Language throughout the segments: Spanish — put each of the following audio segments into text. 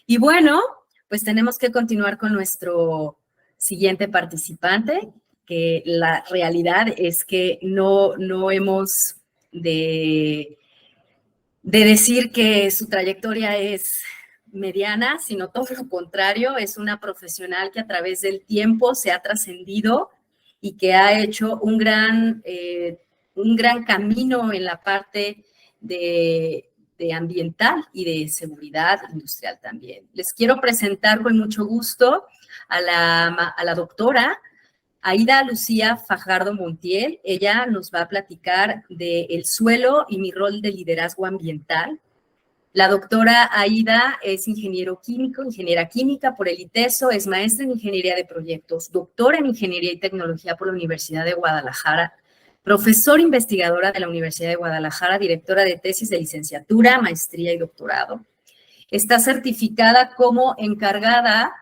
Y bueno, pues tenemos que continuar con nuestro siguiente participante, que la realidad es que no hemos de decir que su trayectoria es mediana, sino todo lo contrario, es una profesional que a través del tiempo se ha trascendido y que ha hecho un gran camino en la parte de ambiental y de seguridad industrial también. Les quiero presentar con mucho gusto a la doctora Aida Lucía Fajardo Montiel. Ella nos va a platicar del suelo y mi rol de liderazgo ambiental. La doctora Aida es ingeniera química por el ITESO, es maestra en ingeniería de proyectos, doctora en ingeniería y tecnología por la Universidad de Guadalajara, profesora investigadora de la Universidad de Guadalajara, directora de tesis de licenciatura, maestría y doctorado. Está certificada como encargada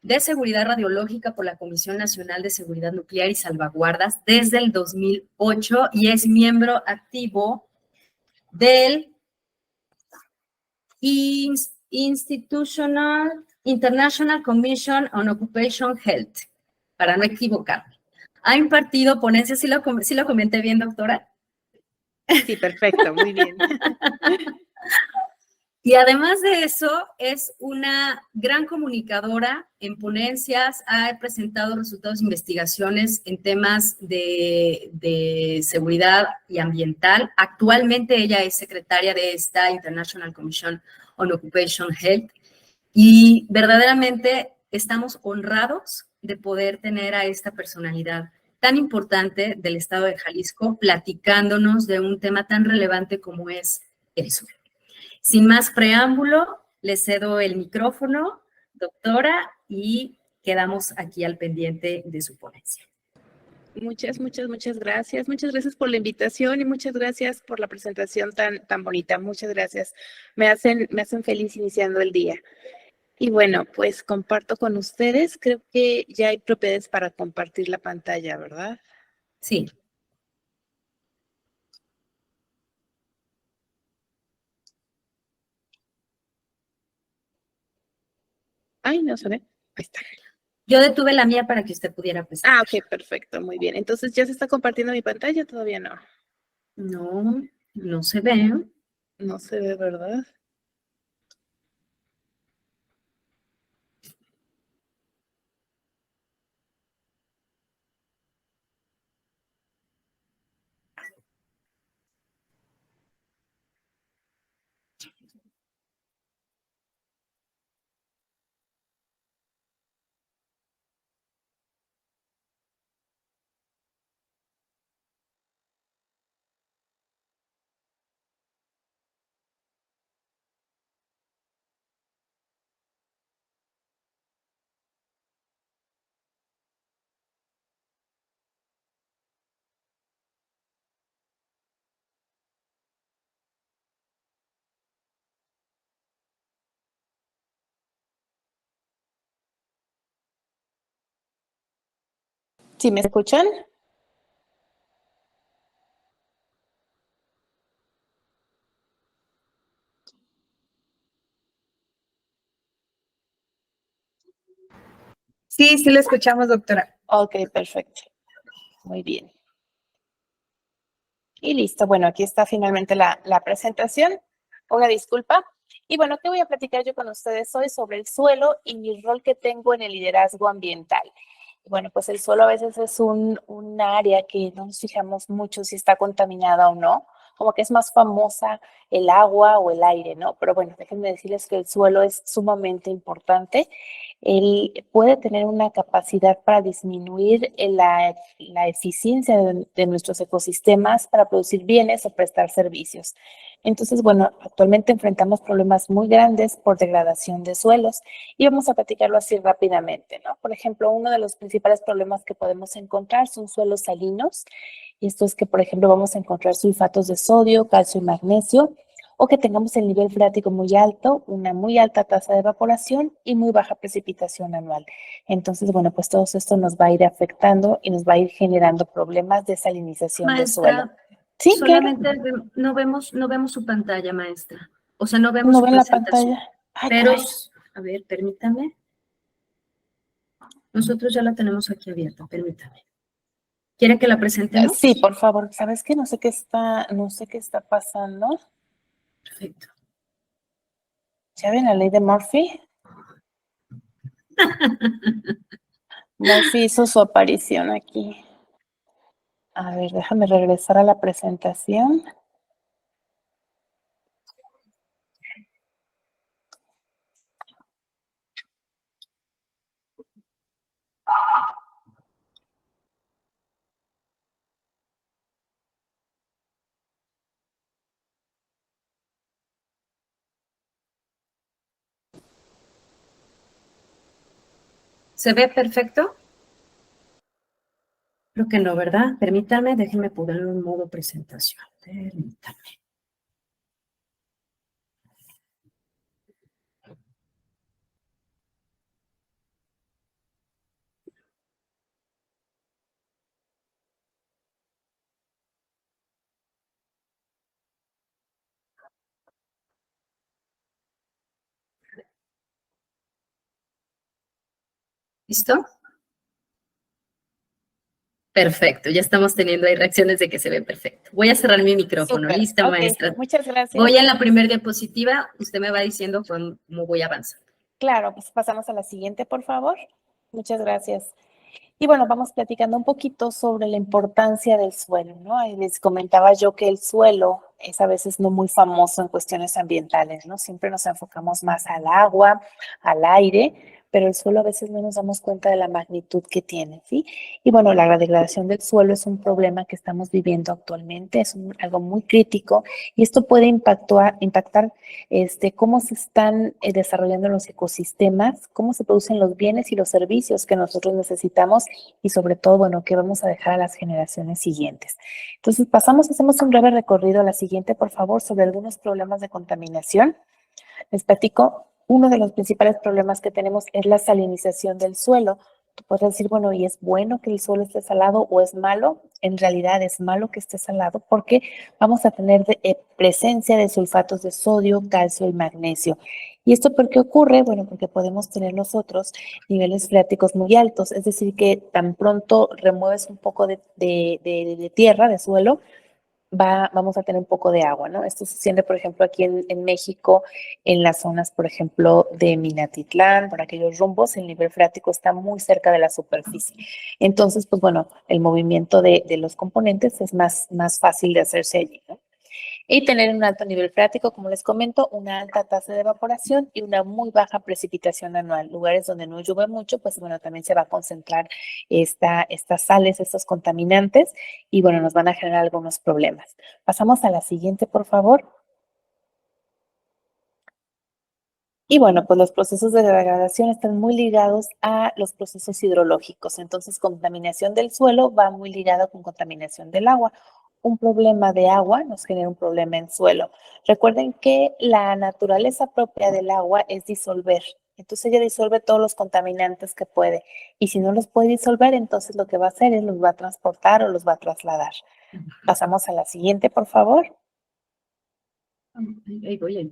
de seguridad radiológica por la Comisión Nacional de Seguridad Nuclear y Salvaguardas desde el 2008 y es miembro activo del International Commission on Occupational Health, para no equivocarme. Ha impartido ponencias, ¿sí lo comenté bien, doctora? Sí, perfecto, muy bien. Y además de eso, es una gran comunicadora en ponencias, ha presentado resultados de investigaciones en temas de seguridad y ambiental. Actualmente ella es secretaria de esta International Commission on Occupational Health y verdaderamente estamos honrados de poder tener a esta personalidad tan importante del estado de Jalisco platicándonos de un tema tan relevante como es el suelo. Sin más preámbulo, le cedo el micrófono, doctora, y quedamos aquí al pendiente de su ponencia. Muchas gracias. Muchas gracias por la invitación y muchas gracias por la presentación tan bonita. Muchas gracias. Me hacen feliz iniciando el día. Y bueno, pues comparto con ustedes. Creo que ya hay propiedades para compartir la pantalla, ¿verdad? Sí. Ay, no se ve. Ahí está. Yo detuve la mía para que usted pudiera presentar. Ah, ok, perfecto, muy bien. Entonces, ¿ya se está compartiendo mi pantalla? Todavía no. No, no se ve. No se ve, ¿verdad? ¿Sí me escuchan? Sí, sí lo escuchamos, doctora. Ok, perfecto. Muy bien. Y listo. Bueno, aquí está finalmente la presentación. Una disculpa. Y bueno, ¿qué voy a platicar yo con ustedes hoy sobre el suelo y mi rol que tengo en el liderazgo ambiental? Bueno, pues el suelo a veces es un área que no nos fijamos mucho si está contaminada o no, como que es más famosa el agua o el aire, ¿no? Pero bueno, déjenme decirles que el suelo es sumamente importante. Él puede tener una capacidad para disminuir la eficiencia de nuestros ecosistemas para producir bienes o prestar servicios. Entonces, bueno, actualmente enfrentamos problemas muy grandes por degradación de suelos y vamos a platicarlo así rápidamente, ¿no? Por ejemplo, uno de los principales problemas que podemos encontrar son suelos salinos. Y esto es que, por ejemplo, vamos a encontrar sulfatos de sodio, calcio y magnesio, o que tengamos el nivel freático muy alto, una muy alta tasa de evaporación y muy baja precipitación anual. Entonces, bueno, pues todo esto nos va a ir afectando y nos va a ir generando problemas de salinización del suelo. Sí, solamente claro. No vemos su pantalla, maestra. O sea, no vemos ¿No su ven la presentación. pantalla? Ay, pero, A ver, permítame. Nosotros ya la tenemos aquí abierta, permítame. ¿Quiere que la presentemos? Sí, por favor. ¿Sabes qué? No sé qué está pasando. Perfecto. ¿Ya ven la ley de Murphy? Murphy hizo su aparición aquí. A ver, déjame regresar a la presentación. ¿Se ve perfecto? Creo que no, ¿verdad? Permítame, déjenme ponerlo en modo presentación. Permítame. ¿Listo? Perfecto, ya estamos teniendo ahí reacciones de que se ve perfecto. Voy a cerrar mi micrófono. Súper. Lista, Ok, maestra. muchas gracias. Voy a la primera diapositiva, usted me va diciendo cómo voy avanzando. Claro, pues pasamos a la siguiente, por favor. Muchas gracias. Y bueno, vamos platicando un poquito sobre la importancia del suelo, ¿no? Y les comentaba yo que el suelo es a veces no muy famoso en cuestiones ambientales, ¿no? Siempre nos enfocamos más al agua, al aire, pero el suelo a veces no nos damos cuenta de la magnitud que tiene, ¿sí? Y bueno, la degradación del suelo es un problema que estamos viviendo actualmente, es algo muy crítico y esto puede impactar cómo se están desarrollando los ecosistemas, cómo se producen los bienes y los servicios que nosotros necesitamos y sobre todo, bueno, que vamos a dejar a las generaciones siguientes. Entonces, hacemos un breve recorrido a la siguiente, por favor, sobre algunos problemas de contaminación. Les platico, uno de los principales problemas que tenemos es la salinización del suelo. Tú puedes decir, bueno, ¿y es bueno que el suelo esté salado o es malo? En realidad es malo que esté salado porque vamos a tener presencia de sulfatos de sodio, calcio y magnesio. ¿Y esto por qué ocurre? Bueno, porque podemos tener nosotros niveles freáticos muy altos, es decir, que tan pronto remueves un poco de tierra, de suelo, vamos a tener un poco de agua, ¿no? Esto se siente, por ejemplo, aquí en México, en las zonas, por ejemplo, de Minatitlán, por aquellos rumbos, el nivel freático está muy cerca de la superficie. Entonces, pues bueno, el movimiento de los componentes es más fácil de hacerse allí, ¿no? Y tener un alto nivel freático, como les comento, una alta tasa de evaporación y una muy baja precipitación anual. Lugares donde no llueve mucho, pues bueno, también se va a concentrar estas sales, estos contaminantes, y bueno, nos van a generar algunos problemas. Pasamos a la siguiente, por favor. Y bueno, pues los procesos de degradación están muy ligados a los procesos hidrológicos. Entonces, contaminación del suelo va muy ligada con contaminación del agua. Un problema de agua nos genera un problema en suelo. Recuerden que la naturaleza propia del agua es disolver. Entonces ella disuelve todos los contaminantes que puede. Y si no los puede disolver, entonces lo que va a hacer es los va a transportar o los va a trasladar. Pasamos a la siguiente, por favor. Ahí voy.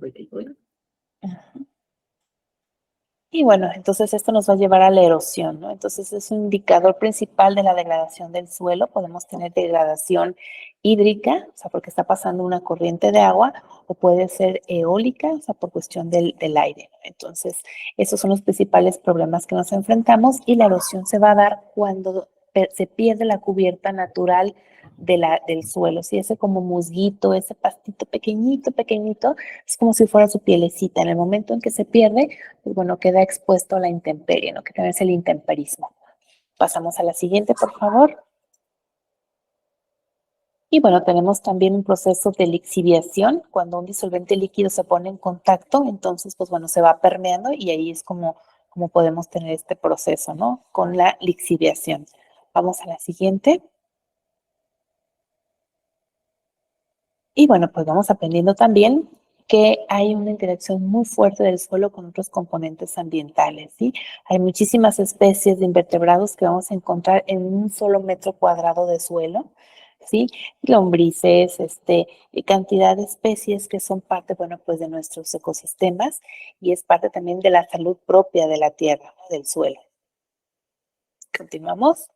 Y bueno, entonces esto nos va a llevar a la erosión, ¿no? Entonces es un indicador principal de la degradación del suelo. Podemos tener degradación hídrica, o sea, porque está pasando una corriente de agua, o puede ser eólica, o sea, por cuestión del aire, ¿no? Entonces, esos son los principales problemas que nos enfrentamos y la erosión se va a dar cuando se pierde la cubierta natural del suelo, ¿sí? Ese como musguito, ese pastito pequeñito, es como si fuera su pielecita. En el momento en que se pierde, pues bueno, queda expuesto a la intemperie, ¿no? Que también es el intemperismo. Pasamos a la siguiente, por favor. Y bueno, tenemos también un proceso de lixiviación. Cuando un disolvente líquido se pone en contacto, entonces, pues bueno, se va permeando y ahí es como podemos tener este proceso, ¿no? Con la lixiviación. Vamos a la siguiente. Y bueno, pues vamos aprendiendo también que hay una interacción muy fuerte del suelo con otros componentes ambientales, ¿sí? Hay muchísimas especies de invertebrados que vamos a encontrar en un solo metro cuadrado de suelo. ¿sí? Lombrices, y cantidad de especies que son parte, bueno, pues de nuestros ecosistemas y es parte también de la salud propia de la tierra, ¿no? Del suelo. Continuamos.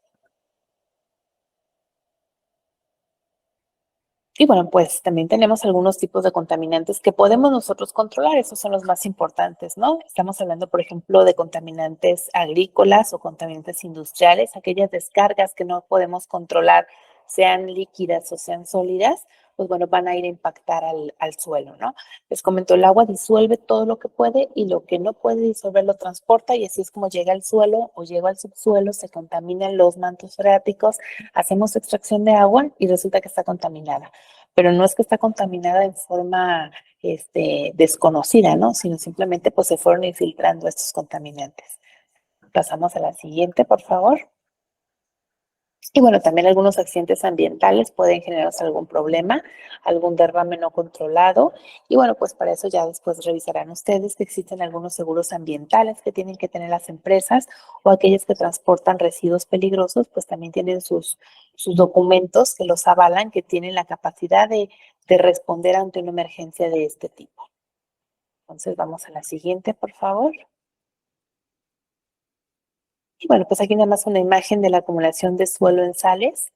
Y bueno, pues también tenemos algunos tipos de contaminantes que podemos nosotros controlar, esos son los más importantes, ¿no? Estamos hablando, por ejemplo, de contaminantes agrícolas o contaminantes industriales, aquellas descargas que no podemos controlar, sean líquidas o sean sólidas, pues bueno, van a ir a impactar al suelo, ¿no? Les comento, el agua disuelve todo lo que puede y lo que no puede disolver lo transporta y así es como llega al suelo o llega al subsuelo, se contaminan los mantos freáticos, hacemos extracción de agua y resulta que está contaminada, pero no es que está contaminada en forma desconocida, ¿no? Sino simplemente pues se fueron infiltrando estos contaminantes. Pasamos a la siguiente, por favor. Y bueno, también algunos accidentes ambientales pueden generarse algún problema, algún derrame no controlado. Y bueno, pues para eso ya después revisarán ustedes que existen algunos seguros ambientales que tienen que tener las empresas o aquellas que transportan residuos peligrosos, pues también tienen sus documentos que los avalan, que tienen la capacidad de responder ante una emergencia de este tipo. Entonces vamos a la siguiente, por favor. Y bueno, pues aquí nada más una imagen de la acumulación de suelo en sales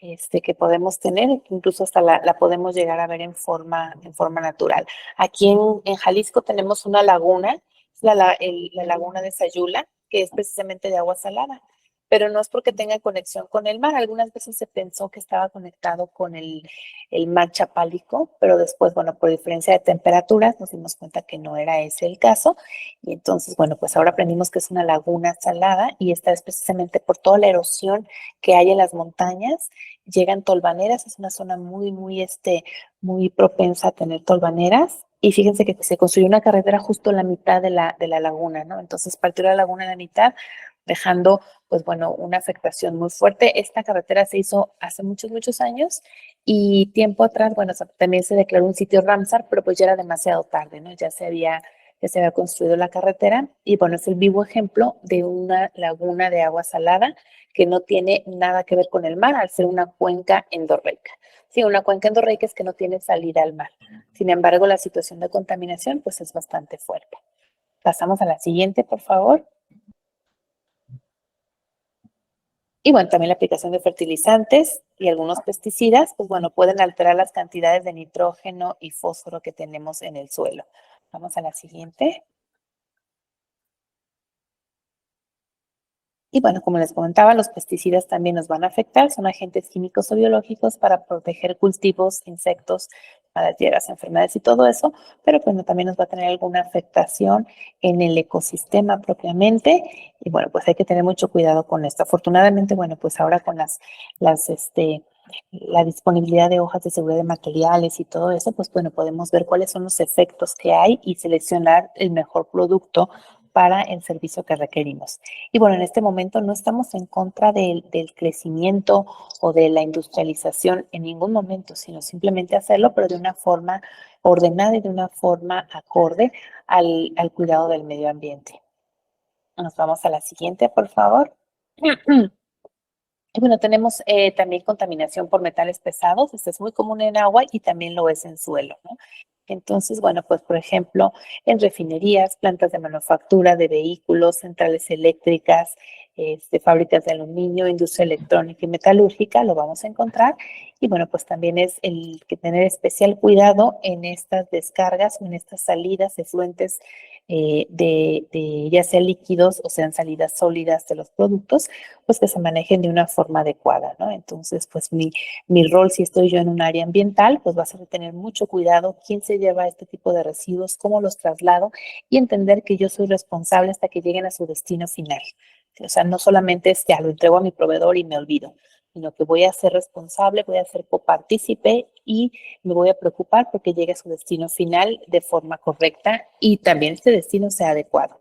que podemos tener, incluso hasta la podemos llegar a ver en forma natural. Aquí en Jalisco tenemos una laguna, es la laguna de Sayula, que es precisamente de agua salada, pero no es porque tenga conexión con el mar. Algunas veces se pensó que estaba conectado con el mar Chapálico, pero después, bueno, por diferencia de temperaturas nos dimos cuenta que no era ese el caso. Y entonces, bueno, pues ahora aprendimos que es una laguna salada y esta es precisamente por toda la erosión que hay en las montañas. Llegan tolvaneras, es una zona muy propensa a tener tolvaneras. Y fíjense que se construyó una carretera justo en la mitad de la laguna, ¿no? Entonces partió la laguna en la mitad, dejando, pues bueno, una afectación muy fuerte. Esta carretera se hizo hace muchos, muchos años y tiempo atrás, bueno, también se declaró un sitio Ramsar, pero pues ya era demasiado tarde, ¿no? Ya se había construido la carretera y bueno, es el vivo ejemplo de una laguna de agua salada que no tiene nada que ver con el mar al ser una cuenca endorreica. Sí, una cuenca endorreica es que no tiene salida al mar. Sin embargo, la situación de contaminación pues es bastante fuerte. Pasamos a la siguiente, por favor. Y bueno, también la aplicación de fertilizantes y algunos pesticidas, pues bueno, pueden alterar las cantidades de nitrógeno y fósforo que tenemos en el suelo. Vamos a la siguiente. Y bueno, como les comentaba, los pesticidas también nos van a afectar, son agentes químicos o biológicos para proteger cultivos, insectos, malas hierbas, enfermedades y todo eso, pero bueno, también nos va a tener alguna afectación en el ecosistema propiamente. Y bueno, pues hay que tener mucho cuidado con esto. Afortunadamente, bueno, pues ahora con la disponibilidad de hojas de seguridad de materiales y todo eso, pues bueno, podemos ver cuáles son los efectos que hay y seleccionar el mejor producto para el servicio que requerimos. Y bueno, en este momento no estamos en contra del crecimiento o de la industrialización en ningún momento, sino simplemente hacerlo, pero de una forma ordenada y de una forma acorde al cuidado del medio ambiente. Nos vamos a la siguiente, por favor. Y bueno, tenemos también contaminación por metales pesados. Esto es muy común en agua y también lo es en suelo, ¿no? Entonces, bueno, pues por ejemplo, en refinerías, plantas de manufactura de vehículos, centrales eléctricas, fábricas de aluminio, industria electrónica y metalúrgica, lo vamos a encontrar. Y bueno, pues también es el que tener especial cuidado en estas descargas o en estas salidas, efluentes de ya sea líquidos o sean salidas sólidas de los productos, pues que se manejen de una forma adecuada, ¿no? Entonces, pues mi rol, si estoy yo en un área ambiental, pues va a ser de tener mucho cuidado quién se lleva este tipo de residuos, cómo los traslado y entender que yo soy responsable hasta que lleguen a su destino final. O sea, no solamente es ya lo entrego a mi proveedor y me olvido, sino que voy a ser responsable, voy a ser copartícipe y me voy a preocupar porque llegue a su destino final de forma correcta y también este destino sea adecuado.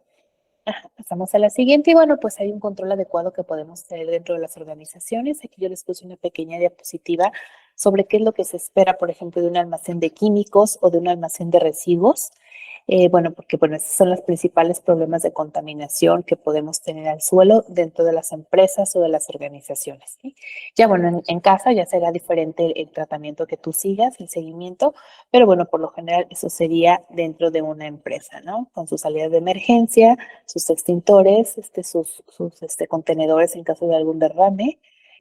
Pasamos a la siguiente y bueno, pues hay un control adecuado que podemos tener dentro de las organizaciones. Aquí yo les puse una pequeña diapositiva sobre qué es lo que se espera, por ejemplo, de un almacén de químicos o de un almacén de residuos. Bueno, porque bueno, esos son los principales problemas de contaminación que podemos tener al suelo dentro de las empresas o de las organizaciones, ¿sí? Ya bueno, en casa ya será diferente el tratamiento que tú sigas, el seguimiento, pero bueno, por lo general eso sería dentro de una empresa, ¿no? Con sus salidas de emergencia, sus extintores, sus contenedores en caso de algún derrame,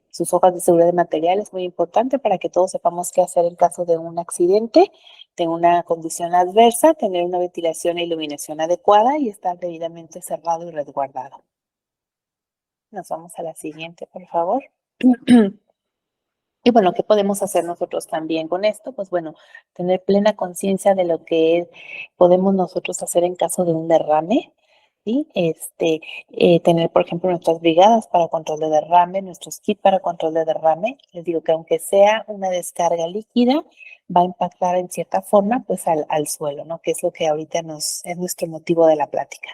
sus hojas de seguridad de material es muy importante para que todos sepamos qué hacer en caso de un accidente, de una condición adversa, tener una ventilación e iluminación adecuada y estar debidamente cerrado y resguardado. Nos vamos a la siguiente, por favor. Y bueno, ¿qué podemos hacer nosotros también con esto? Pues bueno, tener plena conciencia de lo que podemos nosotros hacer en caso de un derrame, ¿sí? Tener, por ejemplo, nuestras brigadas para control de derrame, nuestros kits para control de derrame. Les digo que aunque sea una descarga líquida, va a impactar en cierta forma pues al suelo, ¿no? Que es lo que ahorita es nuestro motivo de la plática.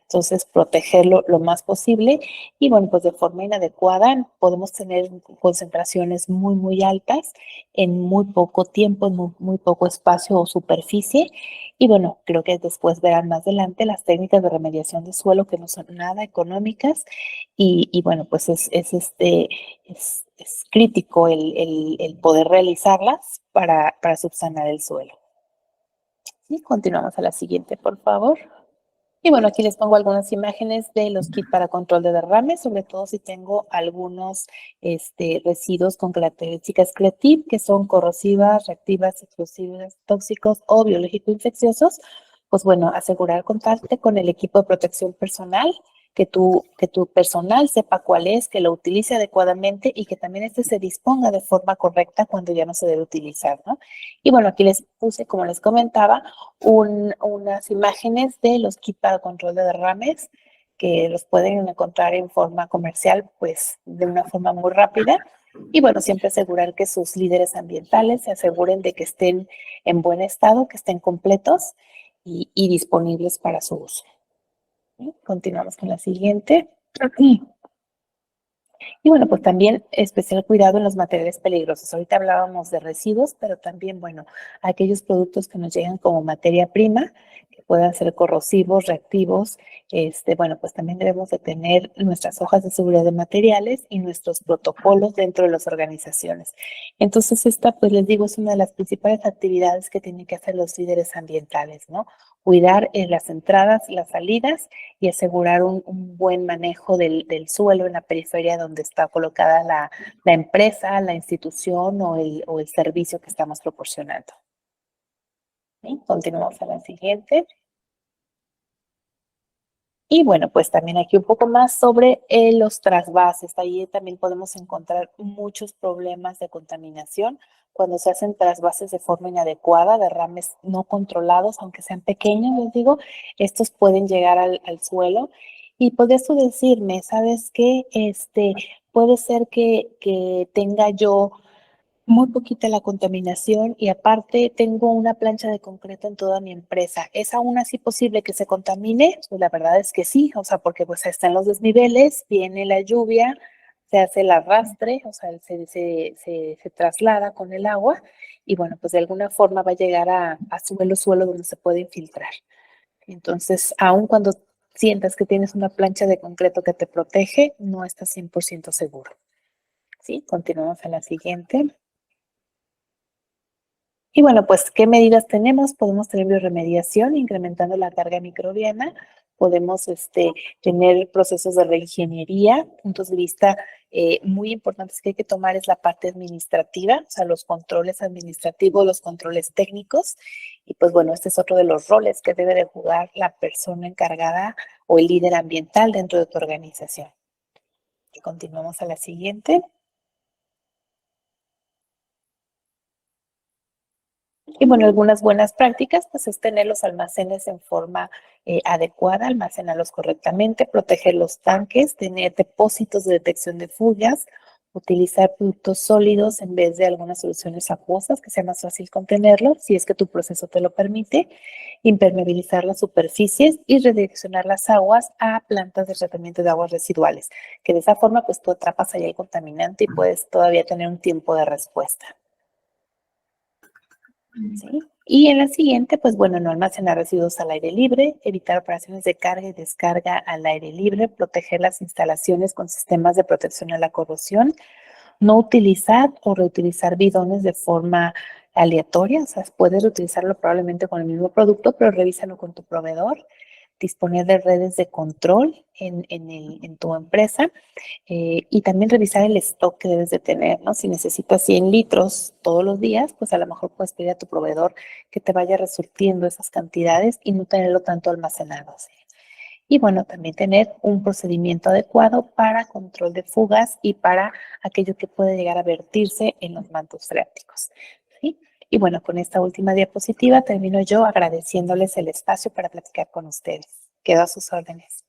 Entonces, protegerlo lo más posible y bueno, pues de forma inadecuada podemos tener concentraciones muy, muy altas en muy poco tiempo, en muy poco espacio o superficie. Y bueno, creo que después verán más adelante las técnicas de remediación de suelo que no son nada económicas y bueno, pues es crítico el poder realizarlas para subsanar el suelo. Sí, continuamos a la siguiente, por favor. Y bueno, aquí les pongo algunas imágenes de los kits para control de derrame, sobre todo si tengo algunos residuos con características CLETIP, que son corrosivas, reactivas, explosivas, tóxicos o biológico-infecciosos. Pues bueno, asegurar contacto con el equipo de protección personal, que tu personal sepa cuál es, que lo utilice adecuadamente y que también se disponga de forma correcta cuando ya no se debe utilizar, ¿no? Y bueno, aquí les puse, como les comentaba, unas imágenes de los kits para control de derrames que los pueden encontrar en forma comercial, pues de una forma muy rápida. Y bueno, siempre asegurar que sus líderes ambientales se aseguren de que estén en buen estado, que estén completos y disponibles para su uso. Continuamos con la siguiente. Y bueno, pues también especial cuidado en los materiales peligrosos. Ahorita hablábamos de residuos, pero también, bueno, aquellos productos que nos llegan como materia prima, que puedan ser corrosivos, reactivos, bueno, pues también debemos de tener nuestras hojas de seguridad de materiales y nuestros protocolos dentro de las organizaciones. Entonces, esta, pues les digo, es una de las principales actividades que tienen que hacer los líderes ambientales, ¿no? Cuidar las entradas, las salidas y asegurar un buen manejo del suelo en la periferia donde está colocada la empresa, la institución o el servicio que estamos proporcionando. ¿Sí? Continuamos a la siguiente. Y bueno, pues también aquí un poco más sobre los trasvases. Ahí también podemos encontrar muchos problemas de contaminación cuando se hacen trasvases de forma inadecuada, derrames no controlados, aunque sean pequeños, les digo, estos pueden llegar al suelo. Y podrías tú decirme, ¿sabes qué? Puede ser que tenga yo muy poquita la contaminación y aparte tengo una plancha de concreto en toda mi empresa. ¿Es aún así posible que se contamine? Pues la verdad es que sí, o sea, porque pues están los desniveles, viene la lluvia, se hace el arrastre, o sea, se traslada con el agua y bueno, pues de alguna forma va a llegar a suelo donde se puede infiltrar. Entonces, aun cuando sientas que tienes una plancha de concreto que te protege, no estás 100% seguro. ¿Sí? Continuamos a la siguiente. Y bueno, pues, ¿qué medidas tenemos? Podemos tener bioremediación, incrementando la carga microbiana. Podemos tener procesos de reingeniería. Puntos de vista muy importantes que hay que tomar es la parte administrativa, o sea, los controles administrativos, los controles técnicos. Y pues bueno, este es otro de los roles que debe de jugar la persona encargada o el líder ambiental dentro de tu organización. Y continuamos a la siguiente. Y bueno, algunas buenas prácticas, pues es tener los almacenes en forma adecuada, almacenarlos correctamente, proteger los tanques, tener depósitos de detección de fugas, utilizar productos sólidos en vez de algunas soluciones acuosas, que sea más fácil contenerlo, si es que tu proceso te lo permite, impermeabilizar las superficies y redireccionar las aguas a plantas de tratamiento de aguas residuales, que de esa forma pues tú atrapas ahí el contaminante y puedes todavía tener un tiempo de respuesta. ¿Sí? Y en la siguiente, pues bueno, no almacenar residuos al aire libre, evitar operaciones de carga y descarga al aire libre, proteger las instalaciones con sistemas de protección a la corrosión, no utilizar o reutilizar bidones de forma aleatoria, o sea, puedes reutilizarlo probablemente con el mismo producto, pero revísalo con tu proveedor, disponer de redes de control en tu empresa y también revisar el stock que debes de tener, ¿no? Si necesitas 100 litros todos los días, pues a lo mejor puedes pedir a tu proveedor que te vaya resurtiendo esas cantidades y no tenerlo tanto almacenado, ¿sí? Y bueno, también tener un procedimiento adecuado para control de fugas y para aquello que puede llegar a vertirse en los mantos freáticos, ¿sí? Y bueno, con esta última diapositiva termino yo agradeciéndoles el espacio para platicar con ustedes. Quedo a sus órdenes.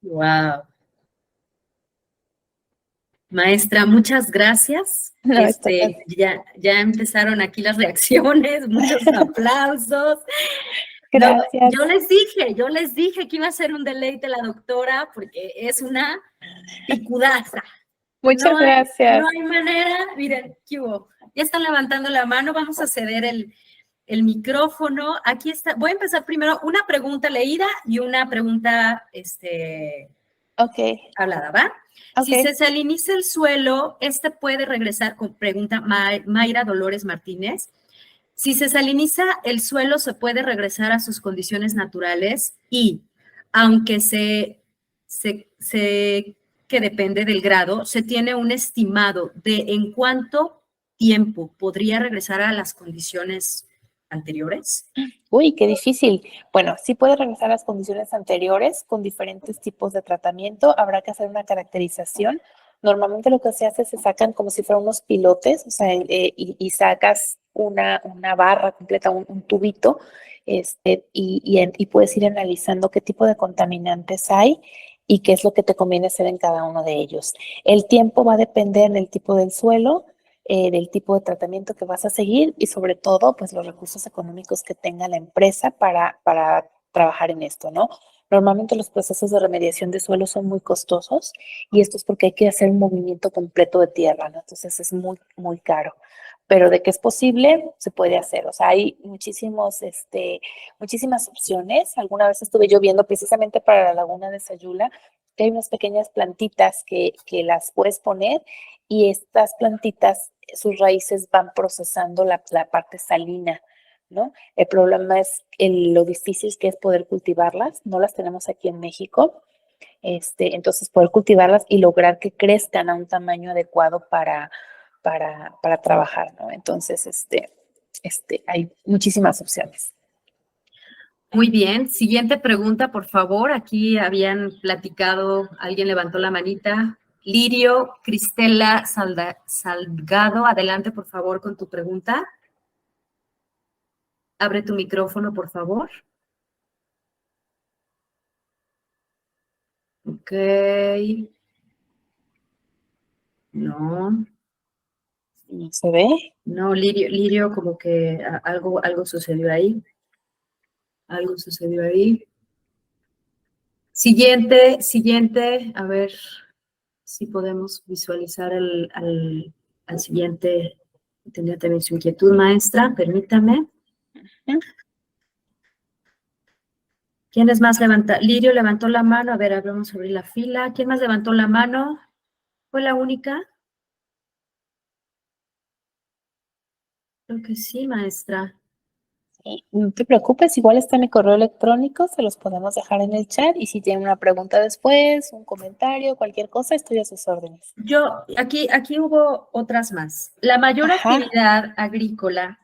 Wow. Maestra, muchas gracias. No, Ya empezaron aquí las reacciones, muchos aplausos. No, gracias. yo les dije que iba a ser un deleite la doctora porque es una picudaza. Muchas gracias. No hay manera, miren, ¿qué hubo? Ya están levantando la mano, vamos a ceder el micrófono. Aquí está, voy a empezar primero una pregunta leída y una pregunta hablada, ¿va? Si se saliniza el suelo, puede regresar con pregunta Mayra Dolores Martínez. Si se saliniza el suelo, se puede regresar a sus condiciones naturales y, aunque que depende del grado, se tiene un estimado de en cuánto tiempo podría regresar a las condiciones anteriores. Uy, qué difícil. Bueno, sí puede regresar a las condiciones anteriores con diferentes tipos de tratamiento. Habrá que hacer una caracterización. Normalmente lo que se hace es se sacan como si fueran unos pilotes, o sea, y sacas una barra completa, un tubito, y puedes ir analizando qué tipo de contaminantes hay y qué es lo que te conviene hacer en cada uno de ellos. El tiempo va a depender del tipo del suelo, del tipo de tratamiento que vas a seguir y sobre todo, pues los recursos económicos que tenga la empresa para trabajar en esto, ¿no? Normalmente los procesos de remediación de suelo son muy costosos y esto es porque hay que hacer un movimiento completo de tierra, ¿no? Entonces es muy, muy caro. Pero de que es posible, se puede hacer. O sea, hay muchísimas opciones. Alguna vez estuve yo viendo precisamente para la laguna de Sayula que hay unas pequeñas plantitas que las puedes poner y estas plantitas, sus raíces van procesando la parte salina, ¿no? El problema es lo difícil que es poder cultivarlas, no las tenemos aquí en México, entonces poder cultivarlas y lograr que crezcan a un tamaño adecuado para trabajar, ¿no? Entonces, hay muchísimas opciones. Muy bien, siguiente pregunta, por favor. Aquí habían platicado, alguien levantó la manita. Lirio Cristela Salgado, adelante, por favor, con tu pregunta. Abre tu micrófono, por favor. Ok. No. ¿No se ve? No, Lirio, como que algo sucedió ahí. Algo sucedió ahí. Siguiente, a ver si podemos visualizar al siguiente. Tenía también su inquietud, maestra, permítame. ¿Quiénes más levanta? Lirio levantó la mano. A ver, vamos a abrir la fila. ¿Quién más levantó la mano? ¿Fue la única? Creo que sí, maestra. Sí, no te preocupes, igual está mi correo electrónico, se los podemos dejar en el chat y si tienen una pregunta después, un comentario, cualquier cosa, estoy a sus órdenes. Aquí hubo otras más. La mayor actividad agrícola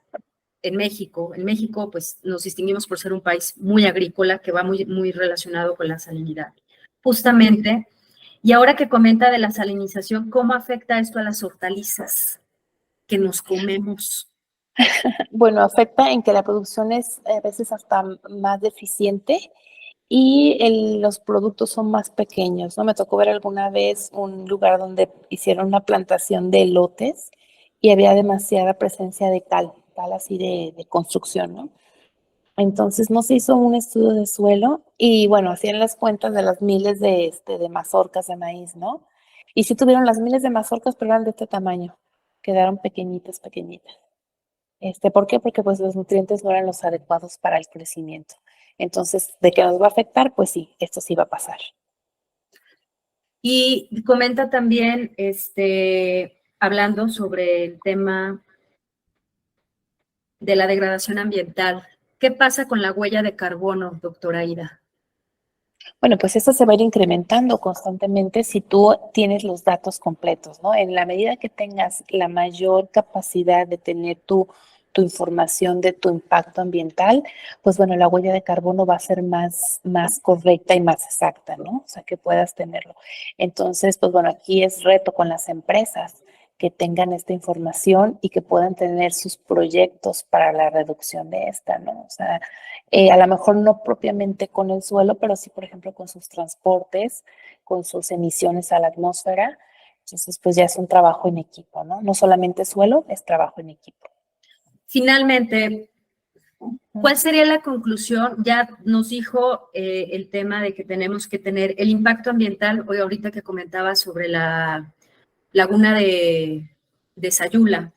en México, pues nos distinguimos por ser un país muy agrícola que va muy, muy relacionado con la salinidad. Justamente, y ahora que comenta de la salinización, ¿cómo afecta esto a las hortalizas que nos comemos? Bueno, afecta en que la producción es a veces hasta más deficiente y los productos son más pequeños, ¿no? Me tocó ver alguna vez un lugar donde hicieron una plantación de elotes y había demasiada presencia de cal así de construcción, ¿no? Entonces no se hizo un estudio de suelo y bueno, hacían las cuentas de las miles de mazorcas de maíz, ¿no? Y sí tuvieron las miles de mazorcas, pero eran de este tamaño. Quedaron pequeñitas, pequeñitas. ¿Por qué? Porque pues los nutrientes no eran los adecuados para el crecimiento. Entonces, ¿de qué nos va a afectar? Pues sí, esto sí va a pasar. Y comenta también, hablando sobre el tema de la degradación ambiental. ¿Qué pasa con la huella de carbono, doctora Aida? Bueno, pues eso se va a ir incrementando constantemente si tú tienes los datos completos, ¿no? En la medida que tengas la mayor capacidad de tener tu información de tu impacto ambiental, pues bueno, la huella de carbono va a ser más correcta y más exacta, ¿no? O sea, que puedas tenerlo. Entonces, pues bueno, aquí es reto con las empresas que tengan esta información y que puedan tener sus proyectos para la reducción de esta, ¿no? O sea, a lo mejor no propiamente con el suelo, pero sí, por ejemplo, con sus transportes, con sus emisiones a la atmósfera. Entonces, pues ya es un trabajo en equipo, ¿no? No solamente suelo, es trabajo en equipo. Finalmente, ¿cuál sería la conclusión? Ya nos dijo el tema de que tenemos que tener el impacto ambiental, hoy ahorita que comentaba sobre la laguna de Sayula,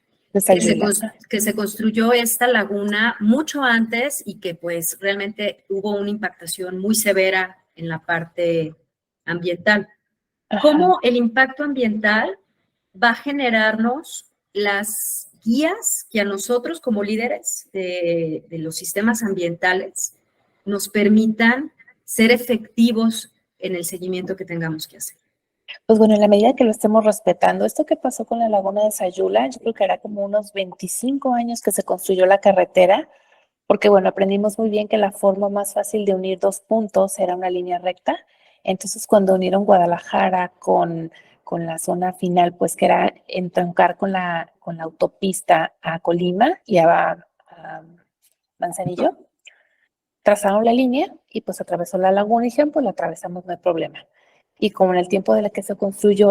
que se construyó esta laguna mucho antes y que pues realmente hubo una impactación muy severa en la parte ambiental. ¿Cómo el impacto ambiental va a generarnos las guías que a nosotros como líderes de los sistemas ambientales nos permitan ser efectivos en el seguimiento que tengamos que hacer? Pues bueno, en la medida que lo estemos respetando, esto que pasó con la laguna de Sayula, yo creo que era como unos 25 años que se construyó la carretera, porque bueno, aprendimos muy bien que la forma más fácil de unir dos puntos era una línea recta. Entonces, cuando unieron Guadalajara con la zona final, pues que era entroncar con la autopista a Colima y a Manzanillo, trazaron la línea y pues atravesó la laguna y dijeron, pues la atravesamos, no hay problema. Y como en el tiempo de la que se construyó,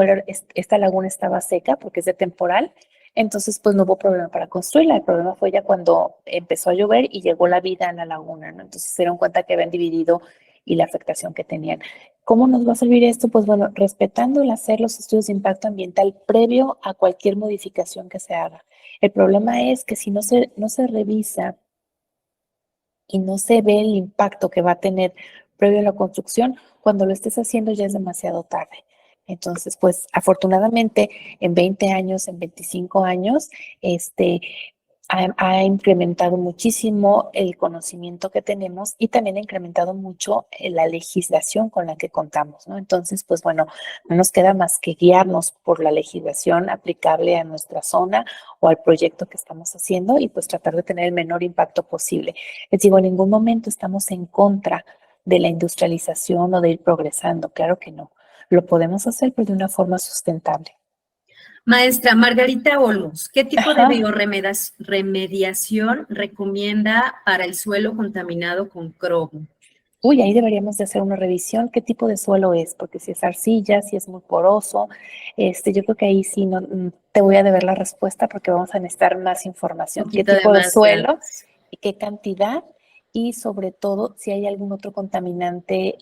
esta laguna estaba seca porque es de temporal, entonces pues no hubo problema para construirla. El problema fue ya cuando empezó a llover y llegó la vida a la laguna, ¿no? Entonces se dieron cuenta que habían dividido y la afectación que tenían. ¿Cómo nos va a servir esto? Pues bueno, respetando el hacer los estudios de impacto ambiental previo a cualquier modificación que se haga. El problema es que si no se revisa y no se ve el impacto que va a tener previo a la construcción, cuando lo estés haciendo ya es demasiado tarde. Entonces, pues afortunadamente en 20 años, en 25 años, ha incrementado muchísimo el conocimiento que tenemos y también ha incrementado mucho la legislación con la que contamos, ¿no? Entonces, pues bueno, no nos queda más que guiarnos por la legislación aplicable a nuestra zona o al proyecto que estamos haciendo y pues tratar de tener el menor impacto posible. Les digo, en ningún momento estamos en contra de la industrialización o de ir progresando, claro que no. Lo podemos hacer, pero de una forma sustentable. Maestra Margarita Olmos, ¿qué tipo de bioremediación recomienda para el suelo contaminado con cromo? Uy, ahí deberíamos de hacer una revisión, qué tipo de suelo es, porque si es arcilla, si es muy poroso, yo creo que ahí sí no te voy a deber la respuesta porque vamos a necesitar más información. ¿Qué tipo de suelo y qué cantidad? Y sobre todo, si hay algún otro contaminante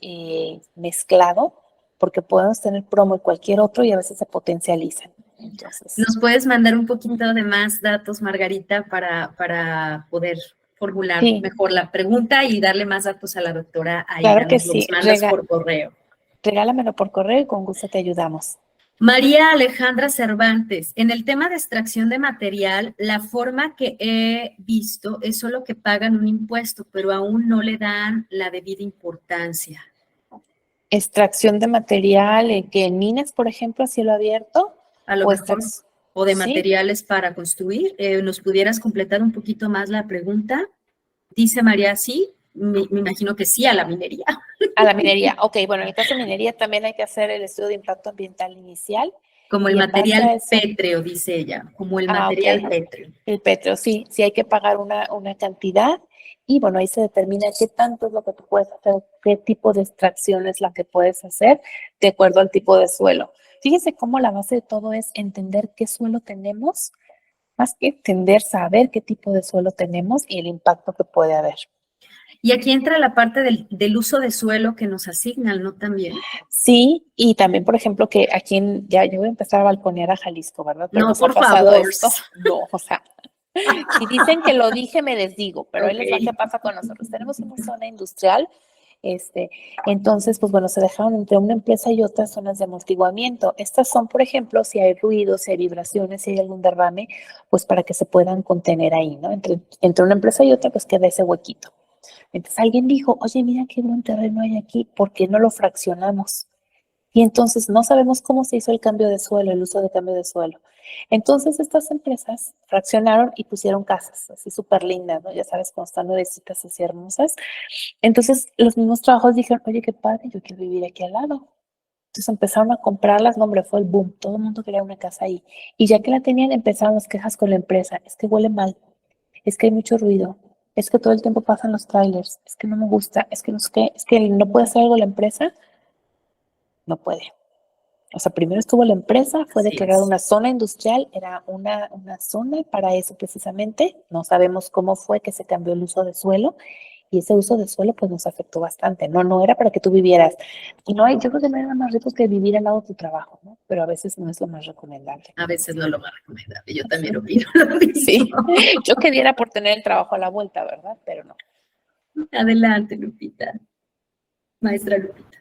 mezclado, porque podemos tener plomo y cualquier otro y a veces se potencializan. Entonces, ¿nos puedes mandar un poquito de más datos, Margarita, para poder formular mejor la pregunta y darle más datos a la doctora Aida? Claro que sí. Los mandas por correo. Regálamelo por correo y con gusto te ayudamos. María Alejandra Cervantes, en el tema de extracción de material, la forma que he visto es solo que pagan un impuesto, pero aún no le dan la debida importancia. Extracción de material, que en minas, por ejemplo, a cielo abierto. A lo mejor, o de materiales para construir. ¿Nos pudieras completar un poquito más la pregunta? Dice María, sí, me imagino que sí, a la minería. A la minería, ok, bueno, en el caso de minería también hay que hacer el estudio de impacto ambiental inicial. Como el material pétreo, dice ella, como el material pétreo. El pétreo, sí hay que pagar una cantidad y bueno, ahí se determina qué tanto es lo que tú puedes hacer, qué tipo de extracción es la que puedes hacer de acuerdo al tipo de suelo. Fíjense cómo la base de todo es entender qué suelo tenemos, más que entender, saber qué tipo de suelo tenemos y el impacto que puede haber. Y aquí entra la parte del uso de suelo que nos asignan, ¿no? También. Sí, y también, por ejemplo, que aquí yo voy a empezar a balconear a Jalisco, ¿verdad? Pero no, por favor. No, o sea, Si dicen que lo dije, me desdigo, pero ahí les va Ok. qué pasa con nosotros. Tenemos una zona industrial, entonces, pues bueno, se dejaron entre una empresa y otra zonas de amortiguamiento. Estas son, por ejemplo, si hay ruido, si hay vibraciones, si hay algún derrame, pues para que se puedan contener ahí, ¿no? Entre una empresa y otra, pues queda ese huequito. Entonces alguien dijo, oye, mira qué buen terreno hay aquí, ¿por qué no lo fraccionamos? Y entonces no sabemos cómo se hizo el cambio de suelo, el uso de cambio de suelo. Entonces estas empresas fraccionaron y pusieron casas así súper lindas, ¿no? Ya sabes, cómo están nuevecitas así hermosas. Entonces los mismos trabajos dijeron, oye, qué padre, yo quiero vivir aquí al lado. Entonces empezaron a comprarlas, no, hombre, fue el boom, todo el mundo quería una casa ahí. Y ya que la tenían, empezaron las quejas con la empresa, es que huele mal, es que hay mucho ruido, es que todo el tiempo pasan los trailers, es que no me gusta, es que no sé qué, es que no puede hacer algo la empresa, no puede. O sea, primero estuvo la empresa, fue Así declarada es. una zona industrial, era una zona para eso precisamente. No sabemos cómo fue que se cambió el uso de suelo y ese uso de suelo pues nos afectó bastante. No era para que tú vivieras. Y no hay, yo creo que no hay nada más rico que vivir al lado de tu trabajo, ¿no? Pero a veces no es lo más recomendable. A veces no lo más recomendable. Yo también opino lo mismo. Sí, yo quería por tener el trabajo a la vuelta, ¿verdad? Pero no. Adelante, Lupita. Maestra Lupita.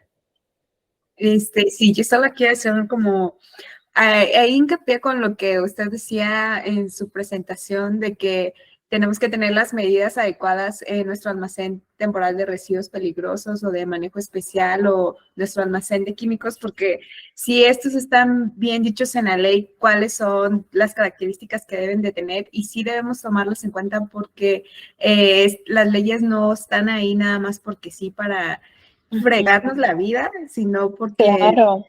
Sí, yo estaba aquí haciendo como ahí hincapié con lo que usted decía en su presentación de que tenemos que tener las medidas adecuadas en nuestro almacén temporal de residuos peligrosos o de manejo especial o nuestro almacén de químicos, porque si estos están bien dichos en la ley, cuáles son las características que deben de tener y sí debemos tomarlos en cuenta porque las leyes no están ahí nada más porque sí para fregarnos la vida, sino porque Claro.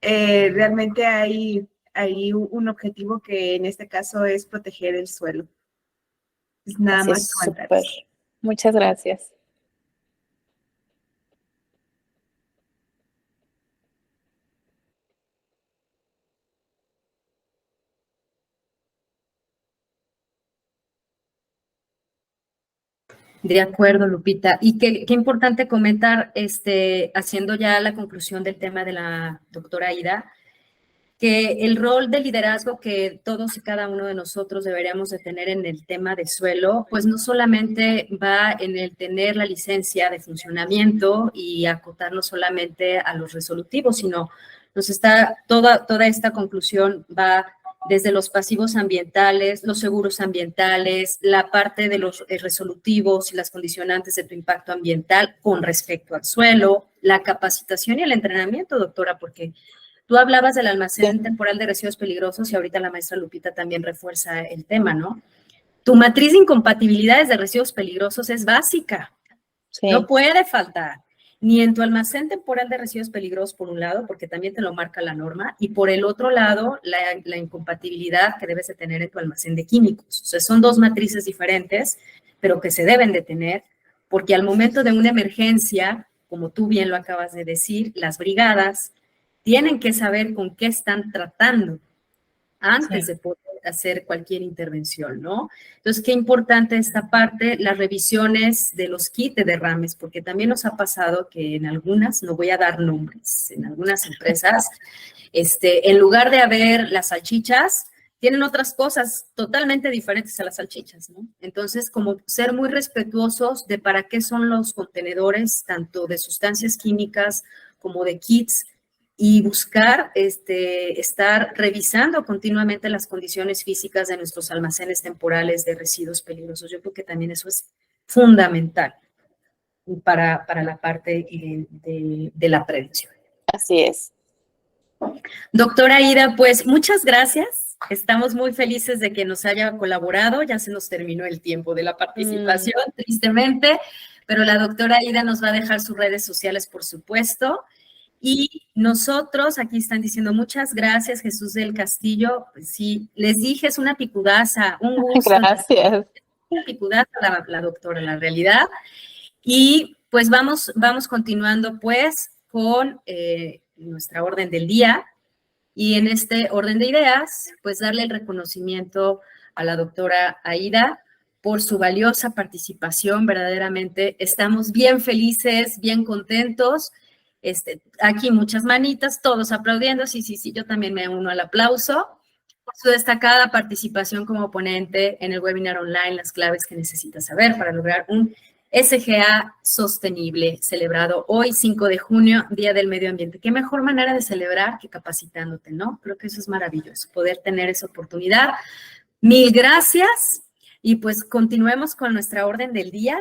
realmente hay un objetivo que en este caso es proteger el suelo. Es nada Así más es, comentar súper. eso. Muchas gracias. De acuerdo, Lupita. Y qué importante comentar, haciendo ya la conclusión del tema de la doctora Ida, que el rol de liderazgo que todos y cada uno de nosotros deberíamos de tener en el tema de suelo, pues no solamente va en el tener la licencia de funcionamiento y acotarnos solamente a los resolutivos, sino toda esta conclusión va desde los pasivos ambientales, los seguros ambientales, la parte de los resolutivos y las condicionantes de tu impacto ambiental con respecto al suelo, la capacitación y el entrenamiento, doctora, porque tú hablabas del almacén temporal de residuos peligrosos y ahorita la maestra Lupita también refuerza el tema, ¿no? Tu matriz de incompatibilidades de residuos peligrosos es básica, Sí. no puede faltar, ni en tu almacén temporal de residuos peligrosos por un lado, porque también te lo marca la norma, y por el otro lado, la incompatibilidad que debes de tener en tu almacén de químicos. O sea, son dos matrices diferentes, pero que se deben de tener, porque al momento de una emergencia, como tú bien lo acabas de decir, las brigadas tienen que saber con qué están tratando antes de poder hacer cualquier intervención, ¿no? Entonces, qué importante esta parte, las revisiones de los kits de derrames, porque también nos ha pasado que en algunas, no voy a dar nombres, en algunas empresas, en lugar de haber las salchichas, tienen otras cosas totalmente diferentes a las salchichas, ¿no? Entonces, como ser muy respetuosos de para qué son los contenedores, tanto de sustancias químicas como de kits, y buscar estar revisando continuamente las condiciones físicas de nuestros almacenes temporales de residuos peligrosos. Yo creo que también eso es fundamental para la parte de la prevención. Así es. Doctora Ida, pues muchas gracias. Estamos muy felices de que nos haya colaborado. Ya se nos terminó el tiempo de la participación, tristemente, pero la doctora Ida nos va a dejar sus redes sociales, por supuesto. Y nosotros, aquí están diciendo muchas gracias, Jesús del Castillo. Sí, les dije, es una picudaza, un gusto. Gracias. Una picudaza la doctora, la realidad. Y pues vamos continuando pues con nuestra orden del día. Y en este orden de ideas, pues darle el reconocimiento a la doctora Aida por su valiosa participación. Verdaderamente estamos bien felices, bien contentos. Aquí muchas manitas, todos aplaudiendo. Sí, yo también me uno al aplauso, por su destacada participación como ponente en el webinar online Las claves que necesitas saber para lograr un SGA sostenible, celebrado hoy, 5 de junio, Día del Medio Ambiente. Qué mejor manera de celebrar que capacitándote, ¿no? Creo que eso es maravilloso, poder tener esa oportunidad. Mil gracias y pues continuemos con nuestra orden del día.